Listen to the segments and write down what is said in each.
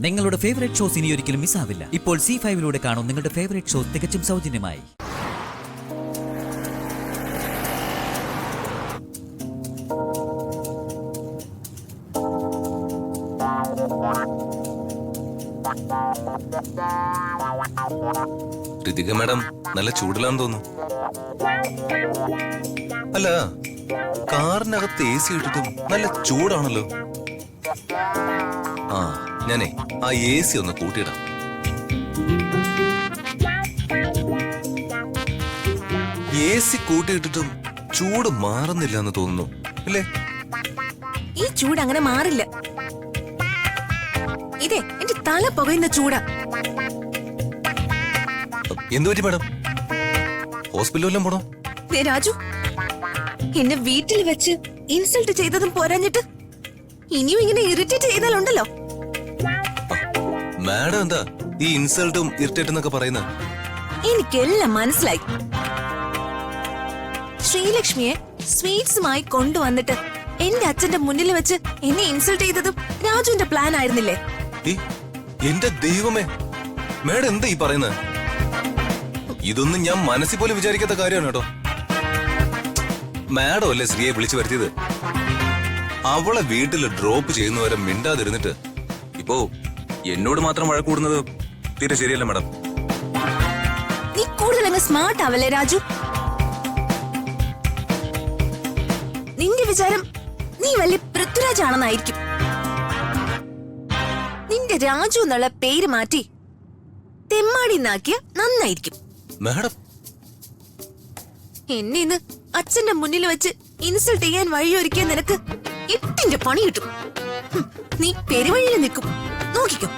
നിങ്ങളുടെ favourite shows ഇനി ഒരിക്കലും മിസ്സാവില്ല. ഇപ്പോൾ C5 കാണും നിങ്ങളുടെ ഫേവറേറ്റ് ഷോസ് തികച്ചും സൗജന്യമായി. ഋതിക മാഡം നല്ല ചൂടിലാന്ന് തോന്നുന്നു. അല്ല, കാറിനകത്ത് AC ഇട്ടിട്ടും നല്ല ചൂടാണല്ലോ. ആ, ഞാനേ ആ AC ഒന്ന് കൂട്ടിയിടാം. AC കൂട്ടിയിട്ടിട്ടും ചൂട് മാറുന്നില്ല എന്ന് തോന്നുന്നു അല്ലേ? ഈ ചൂട് അങ്ങനെ മാറില്ല. ഇതേ എന്റെ തല പുകയുന്ന ചൂടാ. എന്തു പറ്റി മാഡം? ഹോസ്പിറ്റലിലും പോണോ? രാജു, എന്നെ വീട്ടിൽ വെച്ച് ഇൻസൾട്ട് ചെയ്തതും പോരാഞ്ഞിട്ട് ഇനിയും ഇങ്ങനെ ഇറിറ്റേറ്റ് ചെയ്താലുണ്ടല്ലോ. മാഡം എന്താ ഈ ഇൻസൾട്ടും ഇറിറ്റേറ്റ് എന്നൊക്കെ പറയുന്നത്? എനിക്കെല്ലാം മനസ്സിലായി. ശ്രീലക്ഷ്മിയെ സ്വീറ്റ്സുമായി കൊണ്ടുവന്നിട്ട് എന്റെ അച്ഛന്റെ മുന്നിൽ വെച്ച് എന്നെ ഇൻസൾട്ട് ചെയ്തതും രാജുവിന്റെ പ്ലാൻ ആയിരുന്നില്ലേ? എന്റെ ദൈവമേ, മാഡം എന്താ ഈ പറയുന്നത്? ഇതൊന്നും ഞാൻ മനസ്സിൽ പോലും വിചാരിക്കാത്ത കാര്യമാണ് കേട്ടോ. മാഡം അല്ലേ ശ്രീയെ വിളിച്ചു വരുത്തിയത്? അവളെ വീട്ടിൽ ഡ്രോപ്പ് ചെയ്യുന്നവരെ മിണ്ടാതിരുന്നിട്ട് ഇപ്പോ എന്നോട് മാത്രം വഴക്കൂടുന്നത് തീരെ ശരിയല്ല മാഡം. നീ കൂടുതൽ അങ്ങ് സ്മാർട്ട് ആവല്ലേ രാജു? നിന്റെ വിചാരം നീ വലിയ പൃഥ്വിരാജ് ആണെന്നായിരിക്കും. നിന്റെ രാജു എന്നുള്ള പേര് മാറ്റി തെമ്മാടി നാക്കിയ നന്നായിരിക്കും. മാഡം, എന്നെ ഇന്ന് അച്ഛന്റെ മുന്നിൽ വെച്ച് ഇൻസൾട്ട് ചെയ്യാൻ വഴിയൊരുക്കിയ നിനക്ക് എട്ടിന്റെ പണി കിട്ടും. നീ പെരുവഴിയിൽ നിൽക്കും, നോക്കിക്കോ.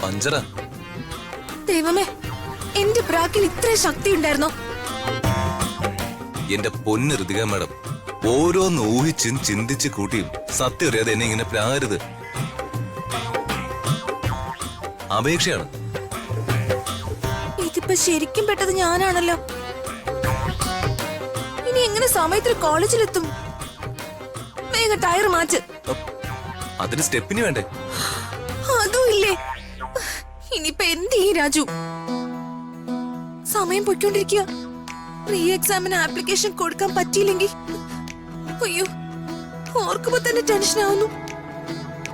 പഞ്ചറ. ദൈവമേ, എന്റെ ബ്രാക്കിൽ ഇത്ര ശക്തി ഉണ്ടായിരുന്നോ? എന്റെ പൊന്ന് ഋതിക മാഡം, ഓരോന്ന് ഊഹിച്ചും ചിന്തിച്ച് കൂട്ടിയും സത്യം അറിയാതെ എന്നെ ഇങ്ങനെ പ്രാകരുത്. അപേക്ഷയാണ്. ഇതിപ്പോ ശരിക്കും പെട്ടത് ഞാനാണല്ലോ. ഇനി എങ്ങനെ സമയത്തിൽ കോളേജിലെത്തും? വേഗം ടയർ മാറ്റ്. അതിന് സ്റ്റെപ്പിന് വേണ്ടേ? അതും ഇല്ലേ? ഇനിയിപ്പൊ എന്ത് ചെയ്യും രാജു? സമയം പൊയ്ക്കൊണ്ടിരിക്കുക. റീ എക്സാമിന് ആപ്ലിക്കേഷൻ കൊടുക്കാൻ പറ്റിയില്ലെങ്കിൽ അയ്യോ, ഓർക്കുമ്പോ തന്നെ ടെൻഷൻ ആവുന്നു.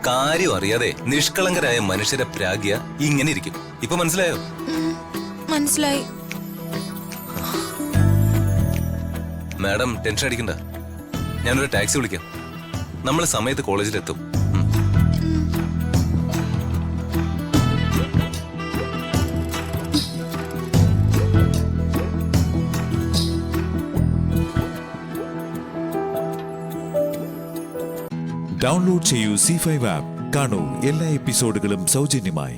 കാര്യം അറിയാതെ നിഷ്കളങ്കരായ മനുഷ്യരെ പ്രാഗ്യ ഇങ്ങനെ ഇരിക്കും. ഇപ്പൊ മനസ്സിലായോ? മനസ്സിലായി. മാഡം ടെൻഷൻ അടിക്കണ്ട, ഞാനൊരു ടാക്സി വിളിക്കാം. നമ്മൾ സമയത്ത് കോളേജിലെത്തും. ഡൗൺലോഡ് ചെയ്യൂ C5 ആപ്പ്. കാണൂ എല്ലാ എപ്പിസോഡുകളും സൗജന്യമായി.